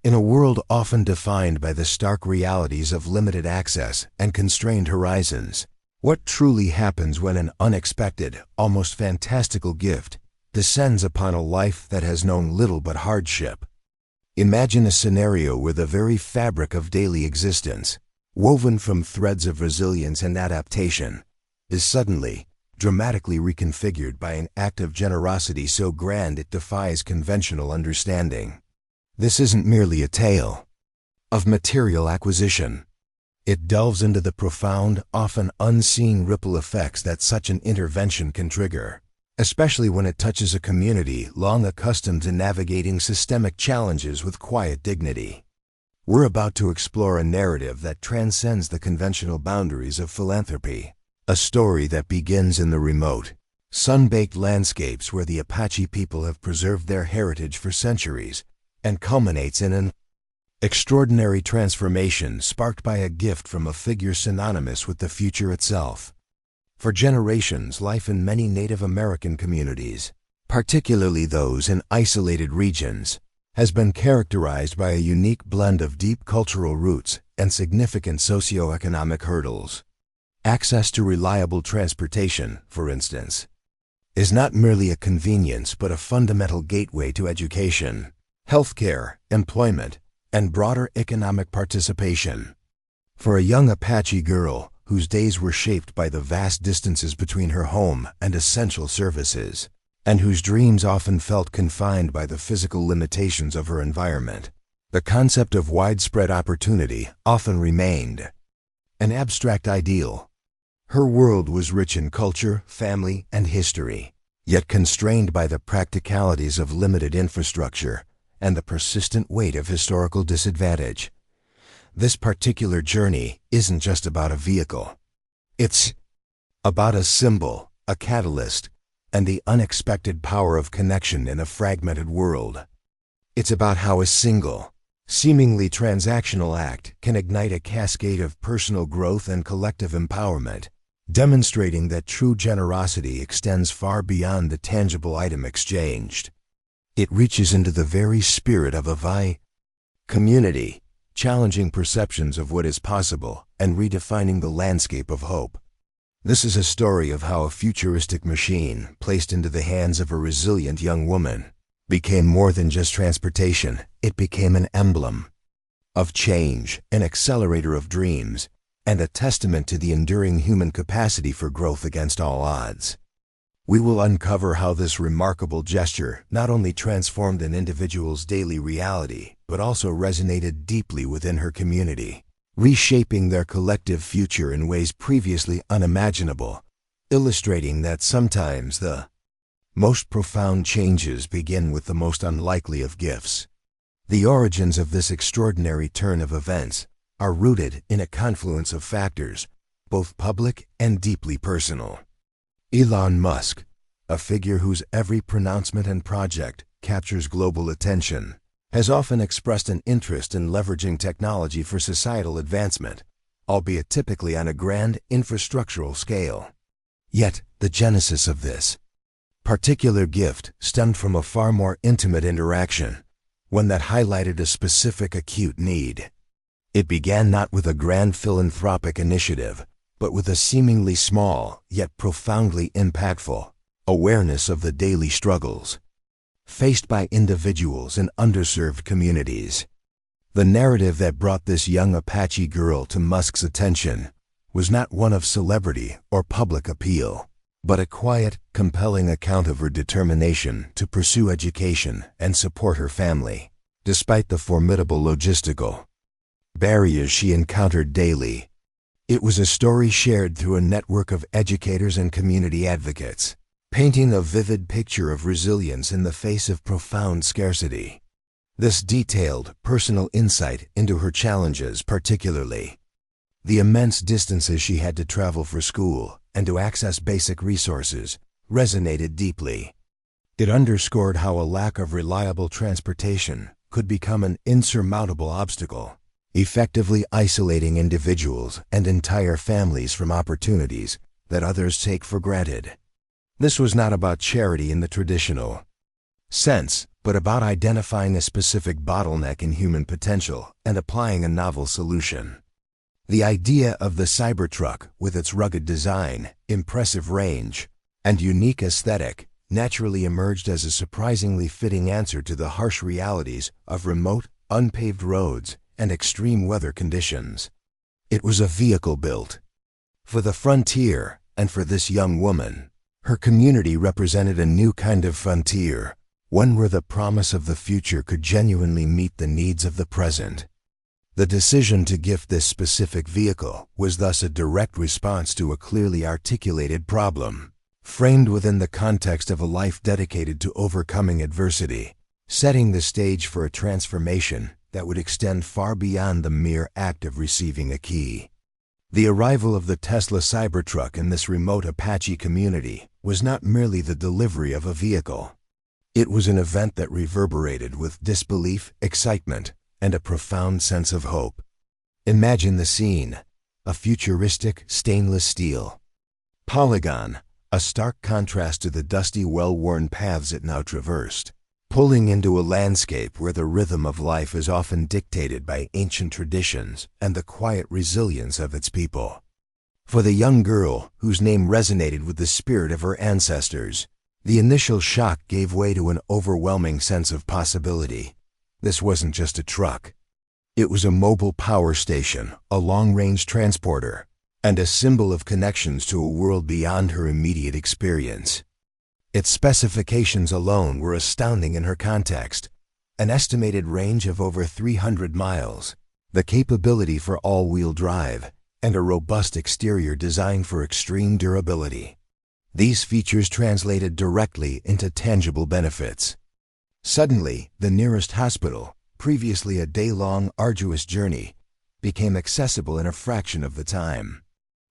In a world often defined by the stark realities of limited access and constrained horizons, what truly happens when an unexpected, almost fantastical gift descends upon a life that has known little but hardship? Imagine a scenario where the very fabric of daily existence, woven from threads of resilience and adaptation, is suddenly, dramatically reconfigured by an act of generosity so grand it defies conventional understanding. This isn't merely a tale of material acquisition. It delves into the profound, often unseen ripple effects that such an intervention can trigger, especially when it touches a community long accustomed to navigating systemic challenges with quiet dignity. We're about to explore a narrative that transcends the conventional boundaries of philanthropy, a story that begins in the remote, sun-baked landscapes where the Apache people have preserved their heritage for centuries, and culminates in an extraordinary transformation sparked by a gift from a figure synonymous with the future itself. For generations, life in many Native American communities, particularly those in isolated regions, has been characterized by a unique blend of deep cultural roots and significant socioeconomic hurdles. Access to reliable transportation, for instance, is not merely a convenience but a fundamental gateway to education, healthcare, employment, and broader economic participation. For a young Apache girl whose days were shaped by the vast distances between her home and essential services, and whose dreams often felt confined by the physical limitations of her environment, the concept of widespread opportunity often remained an abstract ideal. Her world was rich in culture, family, and history, yet constrained by the practicalities of limited infrastructure and the persistent weight of historical disadvantage. This particular journey isn't just about a vehicle. It's about a symbol, a catalyst, and the unexpected power of connection in a fragmented world. It's about how a single, seemingly transactional act can ignite a cascade of personal growth and collective empowerment, demonstrating that true generosity extends far beyond the tangible item exchanged. It reaches into the very spirit of a community, challenging perceptions of what is possible and redefining the landscape of hope. This is a story of how a futuristic machine, placed into the hands of a resilient young woman, became more than just transportation. It became an emblem of change, an accelerator of dreams, and a testament to the enduring human capacity for growth against all odds. We will uncover how this remarkable gesture not only transformed an individual's daily reality, but also resonated deeply within her community, reshaping their collective future in ways previously unimaginable, illustrating that sometimes the most profound changes begin with the most unlikely of gifts. The origins of this extraordinary turn of events are rooted in a confluence of factors, both public and deeply personal. Elon Musk, a figure whose every pronouncement and project captures global attention, has often expressed an interest in leveraging technology for societal advancement, albeit typically on a grand infrastructural scale. Yet, the genesis of this particular gift stemmed from a far more intimate interaction, one that highlighted a specific acute need. It began not with a grand philanthropic initiative, but with a seemingly small, yet profoundly impactful, awareness of the daily struggles faced by individuals in underserved communities. The narrative that brought this young Apache girl to Musk's attention was not one of celebrity or public appeal, but a quiet, compelling account of her determination to pursue education and support her family, despite the formidable logistical barriers she encountered daily. It was a story shared through a network of educators and community advocates, painting a vivid picture of resilience in the face of profound scarcity. This detailed, personal insight into her challenges, particularly the immense distances she had to travel for school and to access basic resources, resonated deeply. It underscored how a lack of reliable transportation could become an insurmountable obstacle, effectively isolating individuals and entire families from opportunities that others take for granted. This was not about charity in the traditional sense, but about identifying a specific bottleneck in human potential and applying a novel solution. The idea of the Cybertruck, with its rugged design, impressive range, and unique aesthetic, naturally emerged as a surprisingly fitting answer to the harsh realities of remote, unpaved roads and extreme weather conditions. It was a vehicle built for the frontier, and for this young woman, her community represented a new kind of frontier, one where the promise of the future could genuinely meet the needs of the present. The decision to gift this specific vehicle was thus a direct response to a clearly articulated problem, framed within the context of a life dedicated to overcoming adversity, setting the stage for a transformation that would extend far beyond the mere act of receiving a key. The arrival of the Tesla Cybertruck in this remote Apache community was not merely the delivery of a vehicle. It was an event that reverberated with disbelief, excitement, and a profound sense of hope. Imagine the scene: a futuristic stainless steel polygon, a stark contrast to the dusty, well-worn paths it now traversed, pulling into a landscape where the rhythm of life is often dictated by ancient traditions and the quiet resilience of its people. For the young girl, whose name resonated with the spirit of her ancestors, the initial shock gave way to an overwhelming sense of possibility. This wasn't just a truck. It was a mobile power station, a long-range transporter, and a symbol of connections to a world beyond her immediate experience. Its specifications alone were astounding in her context: an estimated range of over 300 miles, the capability for all-wheel drive, and a robust exterior designed for extreme durability. These features translated directly into tangible benefits. Suddenly, the nearest hospital, previously a day-long, arduous journey, became accessible in a fraction of the time.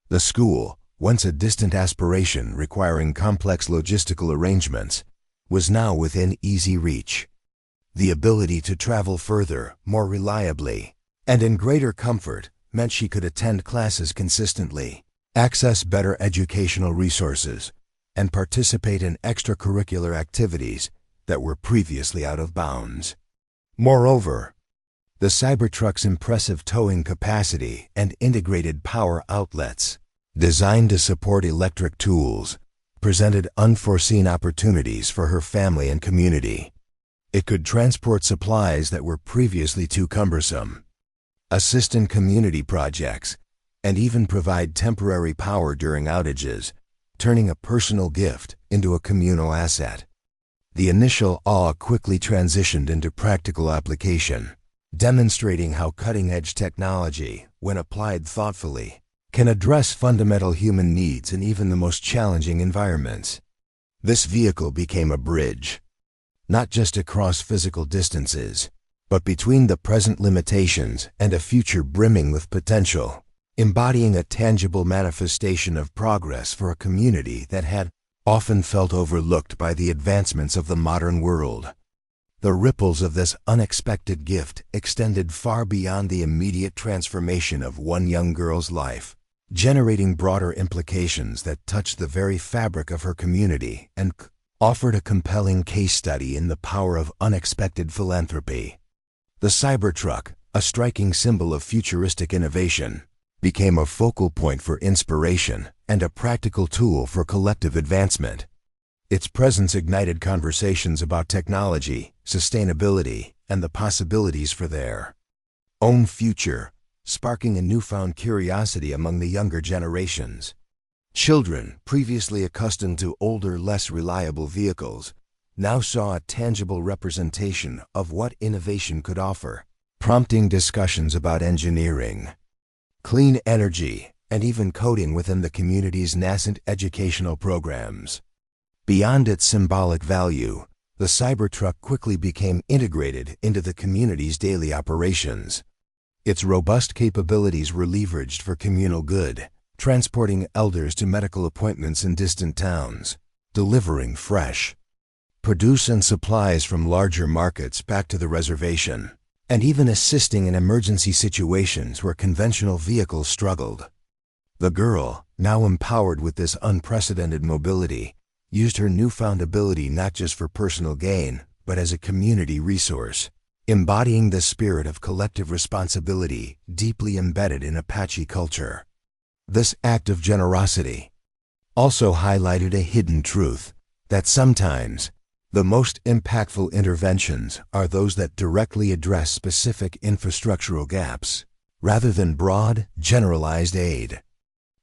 The school, once a distant aspiration requiring complex logistical arrangements, was now within easy reach. The ability to travel further, more reliably, and in greater comfort meant she could attend classes consistently, access better educational resources, and participate in extracurricular activities that were previously out of bounds. Moreover, the Cybertruck's impressive towing capacity and integrated power outlets, designed to support electric tools, presented unforeseen opportunities for her family and community. It could transport supplies that were previously too cumbersome, assist in community projects, and even provide temporary power during outages, turning a personal gift into a communal asset. The initial awe quickly transitioned into practical application, demonstrating how cutting-edge technology, when applied thoughtfully, can address fundamental human needs in even the most challenging environments. This vehicle became a bridge, not just across physical distances, but between the present limitations and a future brimming with potential, embodying a tangible manifestation of progress for a community that had often felt overlooked by the advancements of the modern world. The ripples of this unexpected gift extended far beyond the immediate transformation of one young girl's life, generating broader implications that touched the very fabric of her community and offered a compelling case study in the power of unexpected philanthropy. The Cybertruck, a striking symbol of futuristic innovation, became a focal point for inspiration and a practical tool for collective advancement. Its presence ignited conversations about technology, sustainability, and the possibilities for their own future, sparking a newfound curiosity among the younger generations. Children, previously accustomed to older, less reliable vehicles, now saw a tangible representation of what innovation could offer, prompting discussions about engineering, clean energy, and even coding within the community's nascent educational programs. Beyond its symbolic value, the Cybertruck quickly became integrated into the community's daily operations. Its robust capabilities were leveraged for communal good, transporting elders to medical appointments in distant towns, delivering fresh produce and supplies from larger markets back to the reservation, and even assisting in emergency situations where conventional vehicles struggled. The girl, now empowered with this unprecedented mobility, used her newfound ability not just for personal gain, but as a community resource, embodying the spirit of collective responsibility deeply embedded in Apache culture. This act of generosity also highlighted a hidden truth that sometimes the most impactful interventions are those that directly address specific infrastructural gaps, rather than broad, generalized aid.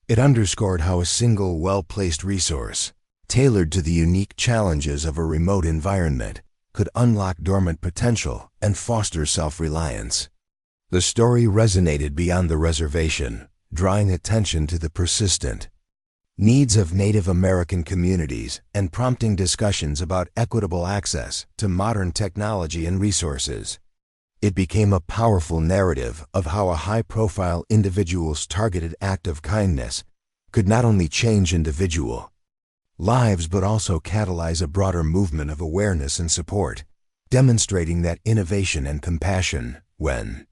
It underscored how a single well-placed resource, tailored to the unique challenges of a remote environment, could unlock dormant potential and foster self-reliance. The story resonated beyond the reservation, drawing attention to the persistent needs of Native American communities and prompting discussions about equitable access to modern technology and resources. It became a powerful narrative of how a high-profile individual's targeted act of kindness could not only change individual lives but also catalyze a broader movement of awareness and support, demonstrating that innovation and compassion, when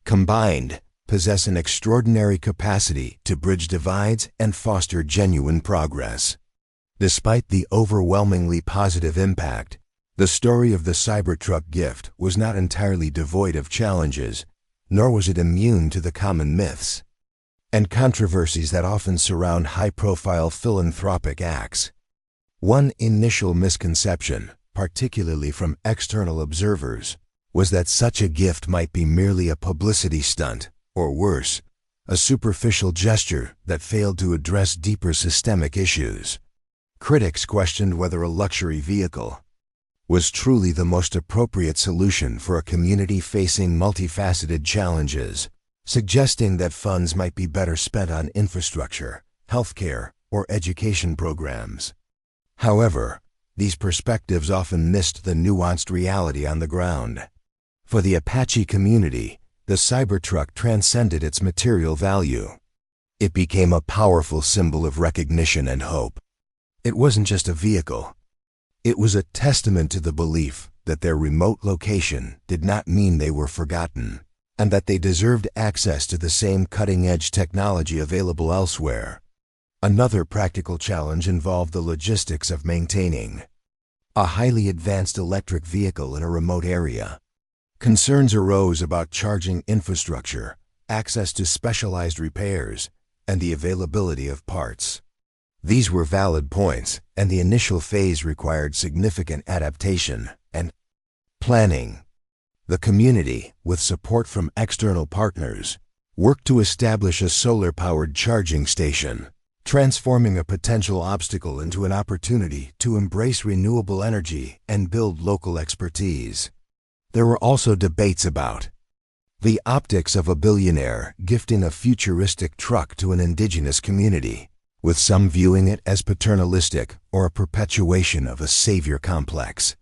combined, possess an extraordinary capacity to bridge divides and foster genuine progress. Despite the overwhelmingly positive impact, the story of the Cybertruck gift was not entirely devoid of challenges, nor was it immune to the common myths and controversies that often surround high-profile philanthropic acts. One initial misconception, particularly from external observers, was that such a gift might be merely a publicity stunt, or worse, a superficial gesture that failed to address deeper systemic issues. Critics questioned whether a luxury vehicle was truly the most appropriate solution for a community facing multifaceted challenges, suggesting that funds might be better spent on infrastructure, healthcare, or education programs. However, these perspectives often missed the nuanced reality on the ground. For the Apache community, the Cybertruck transcended its material value. It became a powerful symbol of recognition and hope. It wasn't just a vehicle. It was a testament to the belief that their remote location did not mean they were forgotten, and that they deserved access to the same cutting-edge technology available elsewhere. Another practical challenge involved the logistics of maintaining a highly advanced electric vehicle in a remote area. Concerns arose about charging infrastructure, access to specialized repairs, and the availability of parts. These were valid points, and the initial phase required significant adaptation and planning. The community, with support from external partners, worked to establish a solar-powered charging station, transforming a potential obstacle into an opportunity to embrace renewable energy and build local expertise. There were also debates about the optics of a billionaire gifting a futuristic truck to an indigenous community, with some viewing it as paternalistic or a perpetuation of a savior complex.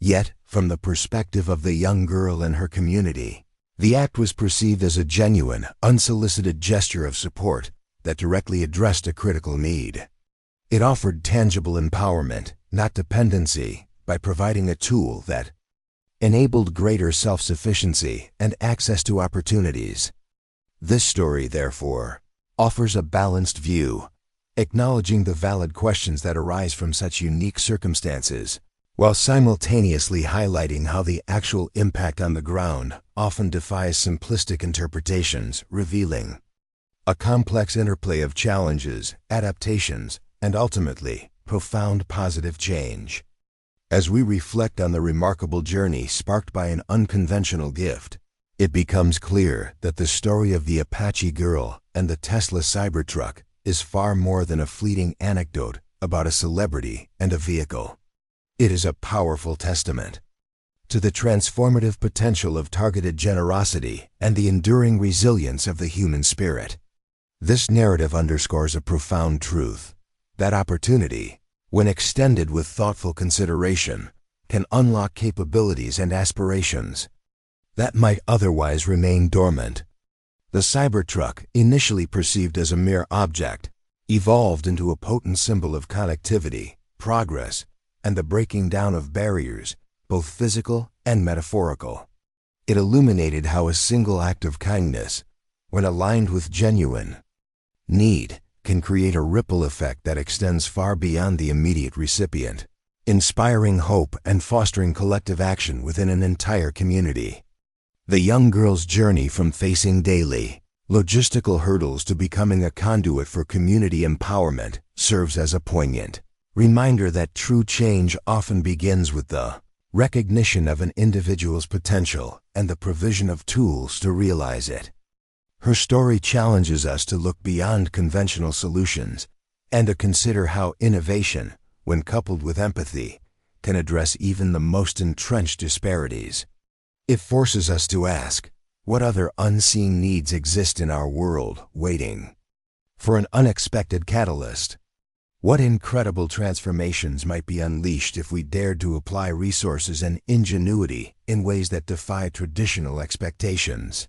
Yet, from the perspective of the young girl and her community, the act was perceived as a genuine, unsolicited gesture of support that directly addressed a critical need. It offered tangible empowerment, not dependency, by providing a tool that enabled greater self-sufficiency and access to opportunities. This story, therefore, offers a balanced view, acknowledging the valid questions that arise from such unique circumstances, while simultaneously highlighting how the actual impact on the ground often defies simplistic interpretations, revealing a complex interplay of challenges, adaptations, and ultimately, profound positive change. As we reflect on the remarkable journey sparked by an unconventional gift, it becomes clear that the story of the Apache girl and the Tesla Cybertruck is far more than a fleeting anecdote about a celebrity and a vehicle. It is a powerful testament to the transformative potential of targeted generosity and the enduring resilience of the human spirit. This narrative underscores a profound truth: that opportunity, when extended with thoughtful consideration, can unlock capabilities and aspirations that might otherwise remain dormant. The Cybertruck, initially perceived as a mere object, evolved into a potent symbol of connectivity, progress, and the breaking down of barriers, both physical and metaphorical. It illuminated how a single act of kindness, when aligned with genuine need, can create a ripple effect that extends far beyond the immediate recipient. inspiring hope and fostering collective action within an entire community. The young girl's journey from facing daily, logistical hurdles to becoming a conduit for community empowerment serves as a poignant reminder that true change often begins with the recognition of an individual's potential and the provision of tools to realize it. Her story challenges us to look beyond conventional solutions and to consider how innovation, when coupled with empathy, can address even the most entrenched disparities. It forces us to ask, what other unseen needs exist in our world waiting for an unexpected catalyst? What incredible transformations might be unleashed if we dared to apply resources and ingenuity in ways that defy traditional expectations?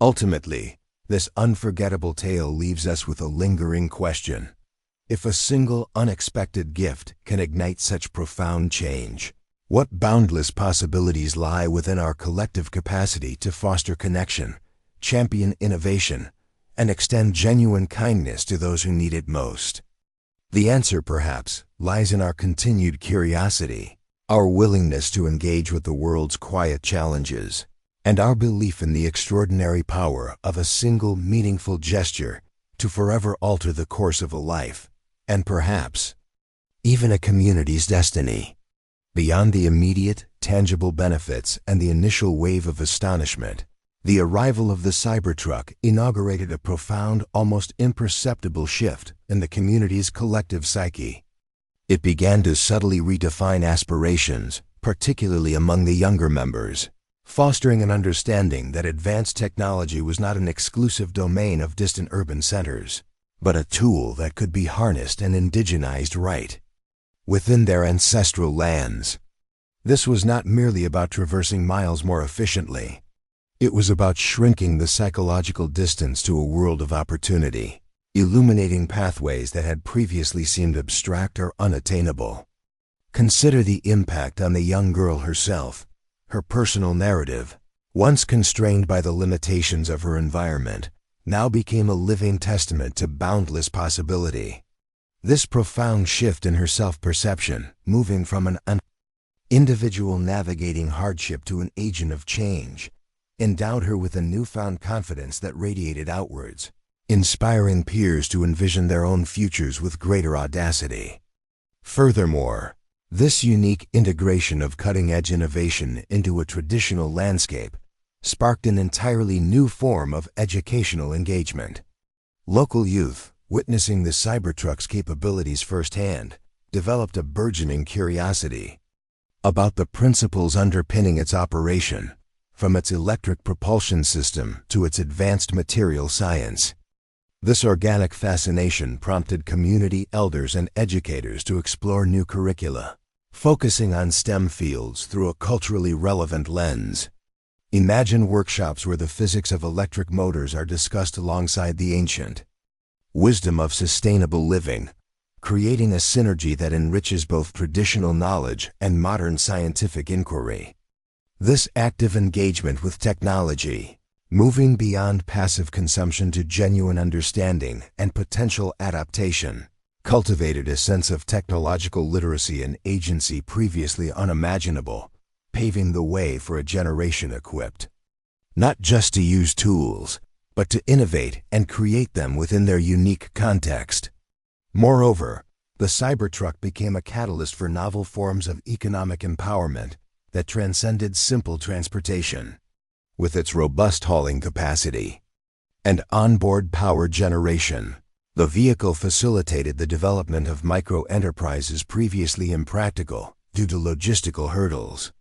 Ultimately, this unforgettable tale leaves us with a lingering question. If a single unexpected gift can ignite such profound change, what boundless possibilities lie within our collective capacity to foster connection, champion innovation, and extend genuine kindness to those who need it most? The answer, perhaps, lies in our continued curiosity, our willingness to engage with the world's quiet challenges, and our belief in the extraordinary power of a single meaningful gesture to forever alter the course of a life, and perhaps even a community's destiny. Beyond the immediate, tangible benefits and the initial wave of astonishment, the arrival of the Cybertruck inaugurated a profound, almost imperceptible shift in the community's collective psyche. It began to subtly redefine aspirations, particularly among the younger members, fostering an understanding that advanced technology was not an exclusive domain of distant urban centers, but a tool that could be harnessed and indigenized right within their ancestral lands. This was not merely about traversing miles more efficiently. It was about shrinking the psychological distance to a world of opportunity, illuminating pathways that had previously seemed abstract or unattainable. Consider the impact on the young girl herself. Her personal narrative, once constrained by the limitations of her environment, now became a living testament to boundless possibility. This profound shift in her self-perception, moving from an individual navigating hardship to an agent of change, endowed her with a newfound confidence that radiated outwards, inspiring peers to envision their own futures with greater audacity. Furthermore, this unique integration of cutting-edge innovation into a traditional landscape sparked an entirely new form of educational engagement. Local youth, witnessing the Cybertruck's capabilities firsthand, developed a burgeoning curiosity about the principles underpinning its operation, from its electric propulsion system to its advanced material science. This organic fascination prompted community elders and educators to explore new curricula, focusing on STEM fields through a culturally relevant lens. Imagine workshops where the physics of electric motors are discussed alongside the ancient wisdom of sustainable living, creating a synergy that enriches both traditional knowledge and modern scientific inquiry. This active engagement with technology, moving beyond passive consumption to genuine understanding and potential adaptation, cultivated a sense of technological literacy and agency previously unimaginable, paving the way for a generation equipped not just to use tools, but to innovate and create them within their unique context. Moreover, the Cybertruck became a catalyst for novel forms of economic empowerment that transcended simple transportation. With its robust hauling capacity and onboard power generation, the vehicle facilitated the development of micro-enterprises previously impractical due to logistical hurdles.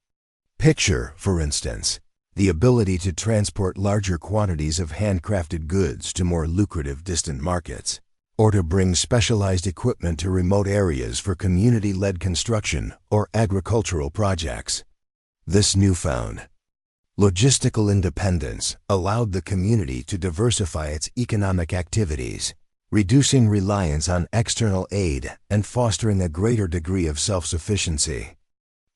Picture, for instance, the ability to transport larger quantities of handcrafted goods to more lucrative distant markets, or to bring specialized equipment to remote areas for community-led construction or agricultural projects. This newfound logistical independence allowed the community to diversify its economic activities, reducing reliance on external aid and fostering a greater degree of self-sufficiency.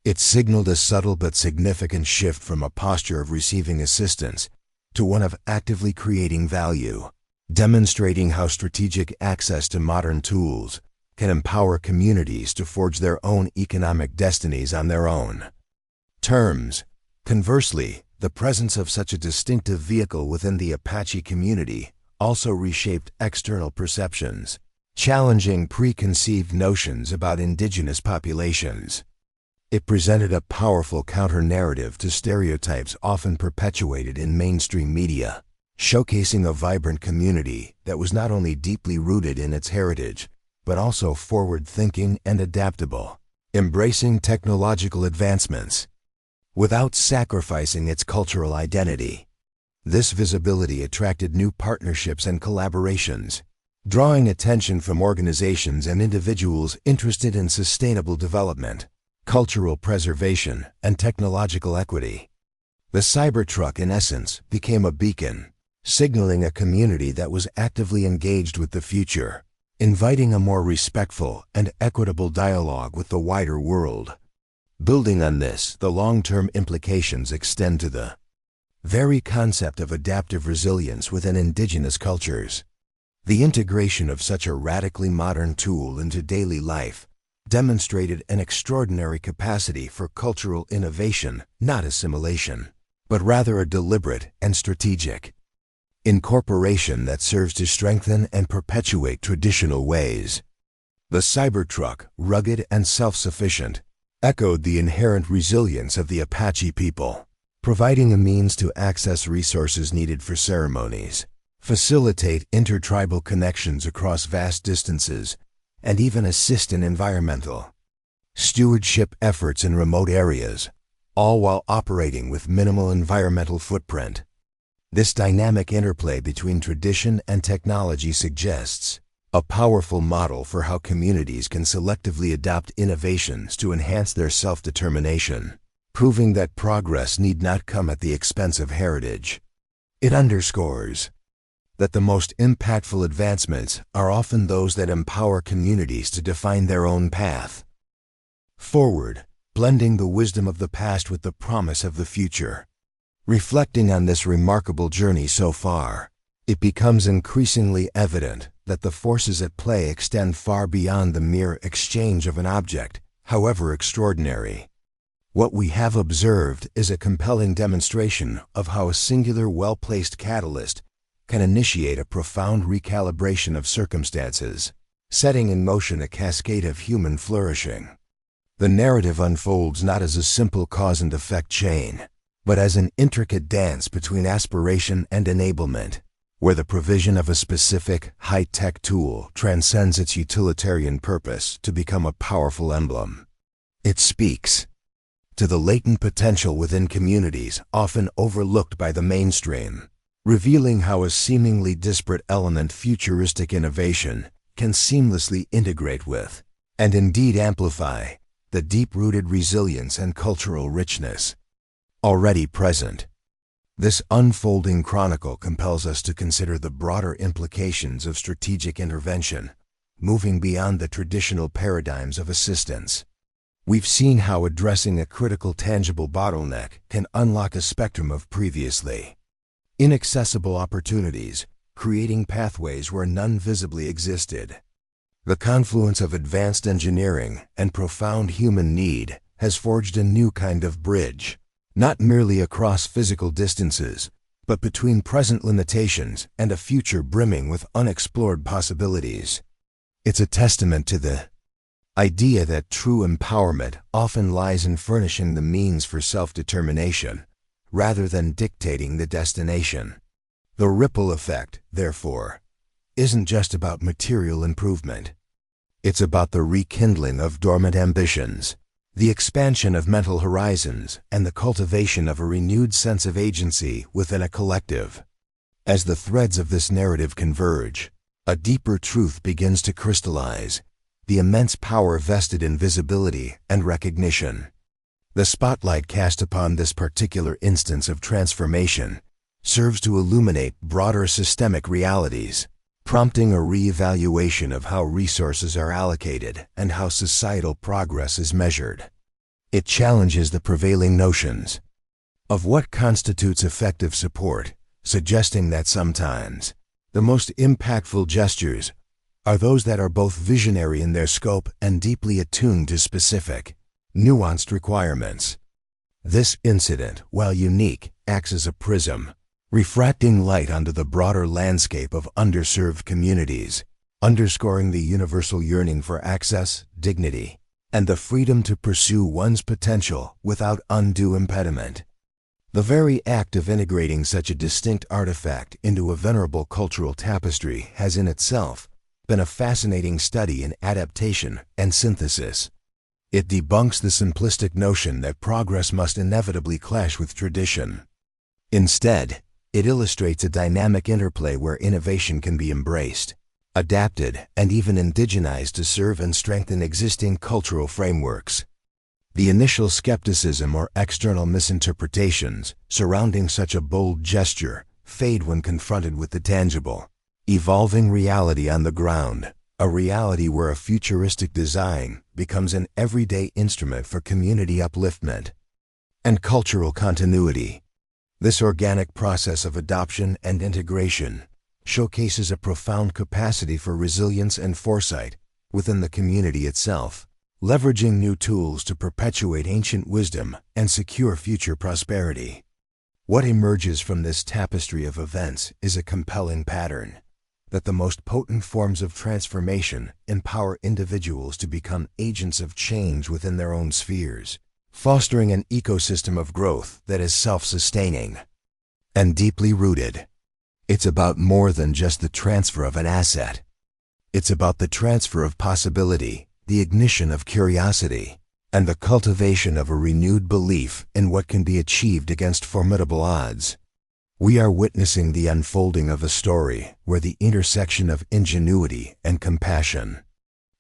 It signaled a subtle but significant shift from a posture of receiving assistance to one of actively creating value, demonstrating how strategic access to modern tools can empower communities to forge their own economic destinies on their own terms. Conversely, the presence of such a distinctive vehicle within the Apache community also reshaped external perceptions, challenging preconceived notions about indigenous populations. It presented a powerful counter-narrative to stereotypes often perpetuated in mainstream media, showcasing a vibrant community that was not only deeply rooted in its heritage, but also forward-thinking and adaptable, embracing technological advancements without sacrificing its cultural identity. This visibility attracted new partnerships and collaborations, drawing attention from organizations and individuals interested in sustainable development, cultural preservation, and technological equity. The Cybertruck, in essence, became a beacon, signaling a community that was actively engaged with the future, inviting a more respectful and equitable dialogue with the wider world. Building on this, the long-term implications extend to the very concept of adaptive resilience within indigenous cultures. The integration of such a radically modern tool into daily life demonstrated an extraordinary capacity for cultural innovation, not assimilation, but rather a deliberate and strategic incorporation that serves to strengthen and perpetuate traditional ways. The Cybertruck, rugged and self-sufficient, echoed the inherent resilience of the Apache people, providing a means to access resources needed for ceremonies, facilitate intertribal connections across vast distances, and even assist in environmental stewardship efforts in remote areas, all while operating with minimal environmental footprint. This dynamic interplay between tradition and technology suggests a powerful model for how communities can selectively adopt innovations to enhance their self-determination, proving that progress need not come at the expense of heritage. It underscores that the most impactful advancements are often those that empower communities to define their own path forward, blending the wisdom of the past with the promise of the future. Reflecting on this remarkable journey so far, it becomes increasingly evident that the forces at play extend far beyond the mere exchange of an object, however extraordinary. What we have observed is a compelling demonstration of how a singular well-placed catalyst can initiate a profound recalibration of circumstances, setting in motion a cascade of human flourishing. The narrative unfolds not as a simple cause and effect chain, but as an intricate dance between aspiration and enablement, where the provision of a specific, high-tech tool transcends its utilitarian purpose to become a powerful emblem. It speaks to the latent potential within communities often overlooked by the mainstream, revealing how a seemingly disparate element, futuristic innovation, can seamlessly integrate with, and indeed amplify, the deep-rooted resilience and cultural richness already present. This unfolding chronicle compels us to consider the broader implications of strategic intervention, moving beyond the traditional paradigms of assistance. We've seen how addressing a critical tangible bottleneck can unlock a spectrum of previously inaccessible opportunities, creating pathways where none visibly existed. The confluence of advanced engineering and profound human need has forged a new kind of bridge, not merely across physical distances, but between present limitations and a future brimming with unexplored possibilities. It's a testament to the idea that true empowerment often lies in furnishing the means for self-determination, rather than dictating the destination. The ripple effect, therefore, isn't just about material improvement. It's about the rekindling of dormant ambitions, the expansion of mental horizons, and the cultivation of a renewed sense of agency within a collective. As the threads of this narrative converge, a deeper truth begins to crystallize: the immense power vested in visibility and recognition. The spotlight cast upon this particular instance of transformation serves to illuminate broader systemic realities, prompting a re-evaluation of how resources are allocated and how societal progress is measured. It challenges the prevailing notions of what constitutes effective support, suggesting that sometimes the most impactful gestures are those that are both visionary in their scope and deeply attuned to specific, nuanced requirements. This incident, while unique, acts as a prism, refracting light onto the broader landscape of underserved communities, underscoring the universal yearning for access, dignity, and the freedom to pursue one's potential without undue impediment. The very act of integrating such a distinct artifact into a venerable cultural tapestry has in itself been a fascinating study in adaptation and synthesis. It debunks the simplistic notion that progress must inevitably clash with tradition. Instead, it illustrates a dynamic interplay where innovation can be embraced, adapted, and even indigenized to serve and strengthen existing cultural frameworks. The initial skepticism or external misinterpretations surrounding such a bold gesture fade when confronted with the tangible, evolving reality on the ground, a reality where a futuristic design becomes an everyday instrument for community upliftment and cultural continuity. This organic process of adoption and integration showcases a profound capacity for resilience and foresight within the community itself, leveraging new tools to perpetuate ancient wisdom and secure future prosperity. What emerges from this tapestry of events is a compelling pattern that the most potent forms of transformation empower individuals to become agents of change within their own spheres, fostering an ecosystem of growth that is self-sustaining and deeply rooted. It's about more than just the transfer of an asset. It's about the transfer of possibility, the ignition of curiosity, and the cultivation of a renewed belief in what can be achieved against formidable odds. We are witnessing the unfolding of a story where the intersection of ingenuity and compassion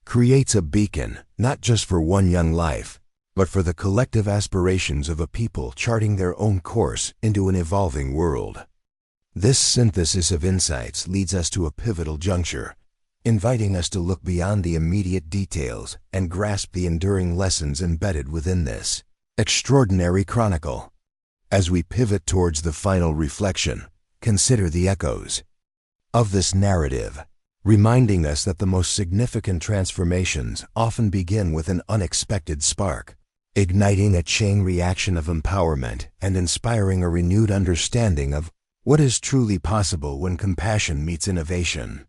creates a beacon not just for one young life, but for the collective aspirations of a people charting their own course into an evolving world. This synthesis of insights leads us to a pivotal juncture, inviting us to look beyond the immediate details and grasp the enduring lessons embedded within this extraordinary chronicle. As we pivot towards the final reflection, consider the echoes of this narrative, reminding us that the most significant transformations often begin with an unexpected spark, igniting a chain reaction of empowerment and inspiring a renewed understanding of what is truly possible when compassion meets innovation.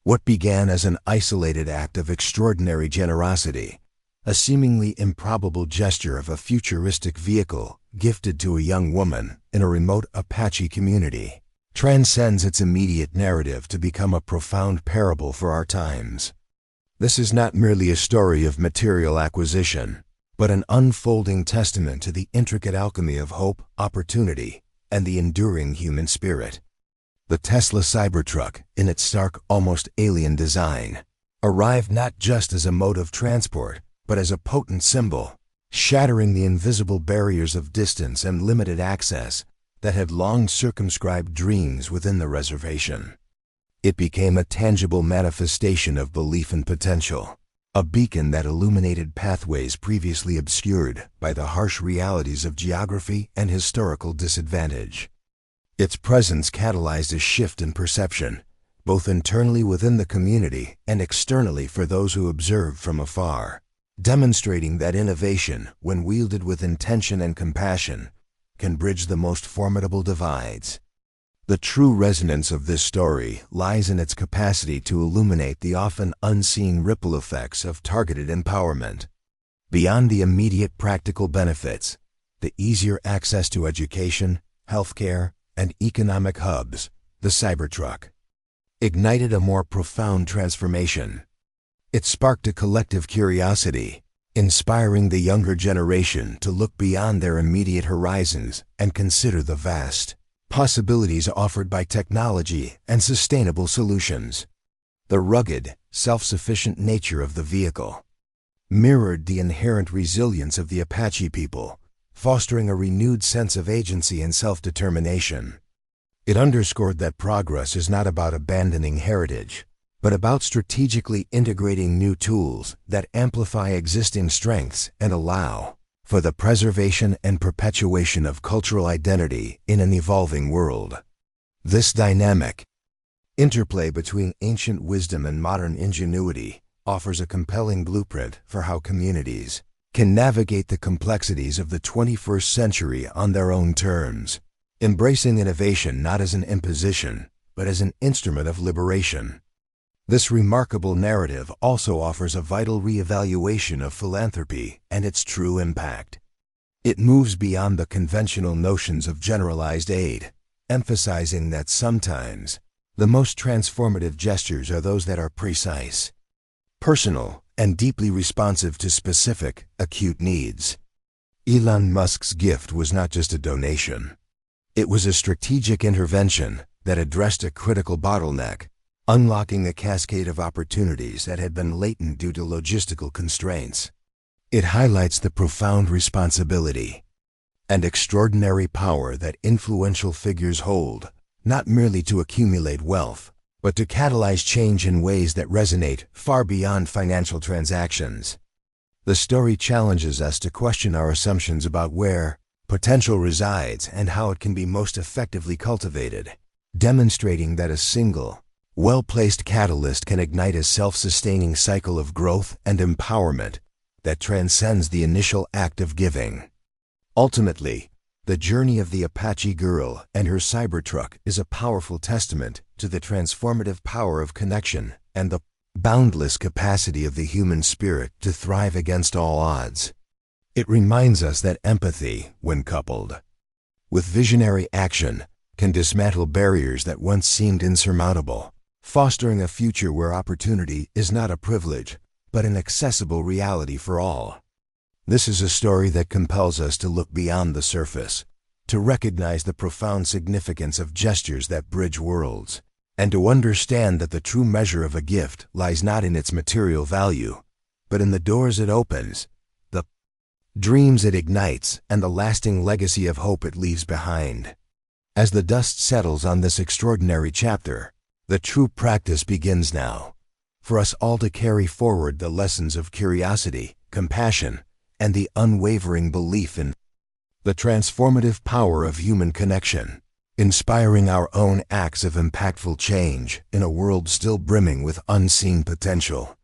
What began as an isolated act of extraordinary generosity, a seemingly improbable gesture of a futuristic vehicle gifted to a young woman in a remote Apache community, transcends its immediate narrative to become a profound parable for our times. This is not merely a story of material acquisition, but an unfolding testament to the intricate alchemy of hope, opportunity, and the enduring human spirit. The Tesla Cybertruck, in its stark, almost alien design, arrived not just as a mode of transport, but as a potent symbol, shattering the invisible barriers of distance and limited access that had long circumscribed dreams within the reservation. It became a tangible manifestation of belief and potential, a beacon that illuminated pathways previously obscured by the harsh realities of geography and historical disadvantage. Its presence catalyzed a shift in perception, both internally within the community and externally for those who observed from afar, demonstrating that innovation, when wielded with intention and compassion, can bridge the most formidable divides. The true resonance of this story lies in its capacity to illuminate the often unseen ripple effects of targeted empowerment. Beyond the immediate practical benefits, the easier access to education, healthcare, and economic hubs, the Cybertruck ignited a more profound transformation. It sparked a collective curiosity, inspiring the younger generation to look beyond their immediate horizons and consider the vast possibilities offered by technology and sustainable solutions. The rugged, self-sufficient nature of the vehicle mirrored the inherent resilience of the Apache people, fostering a renewed sense of agency and self-determination. It underscored that progress is not about abandoning heritage, but about strategically integrating new tools that amplify existing strengths and allow for the preservation and perpetuation of cultural identity in an evolving world. This dynamic Interplay between ancient wisdom and modern ingenuity offers a compelling blueprint for how communities can navigate the complexities of the 21st century on their own terms, embracing innovation not as an imposition, but as an instrument of liberation. This remarkable narrative also offers a vital reevaluation of philanthropy and its true impact. It moves beyond the conventional notions of generalized aid, emphasizing that sometimes the most transformative gestures are those that are precise, personal, and deeply responsive to specific, acute needs. Elon Musk's gift was not just a donation. It was a strategic intervention that addressed a critical bottleneck, unlocking a cascade of opportunities that had been latent due to logistical constraints. It highlights the profound responsibility and extraordinary power that influential figures hold, not merely to accumulate wealth, but to catalyze change in ways that resonate far beyond financial transactions. The story challenges us to question our assumptions about where potential resides and how it can be most effectively cultivated, demonstrating that a single, well-placed catalyst can ignite a self-sustaining cycle of growth and empowerment that transcends the initial act of giving. Ultimately, the journey of the Apache girl and her Cybertruck is a powerful testament to the transformative power of connection and the boundless capacity of the human spirit to thrive against all odds. It reminds us that empathy, when coupled with visionary action, can dismantle barriers that once seemed insurmountable, fostering a future where opportunity is not a privilege, but an accessible reality for all. This is a story that compels us to look beyond the surface, to recognize the profound significance of gestures that bridge worlds, and to understand that the true measure of a gift lies not in its material value, but in the doors it opens, the dreams it ignites, and the lasting legacy of hope it leaves behind. As the dust settles on this extraordinary chapter, the true practice begins now, for us all to carry forward the lessons of curiosity, compassion, and the unwavering belief in the transformative power of human connection, inspiring our own acts of impactful change in a world still brimming with unseen potential.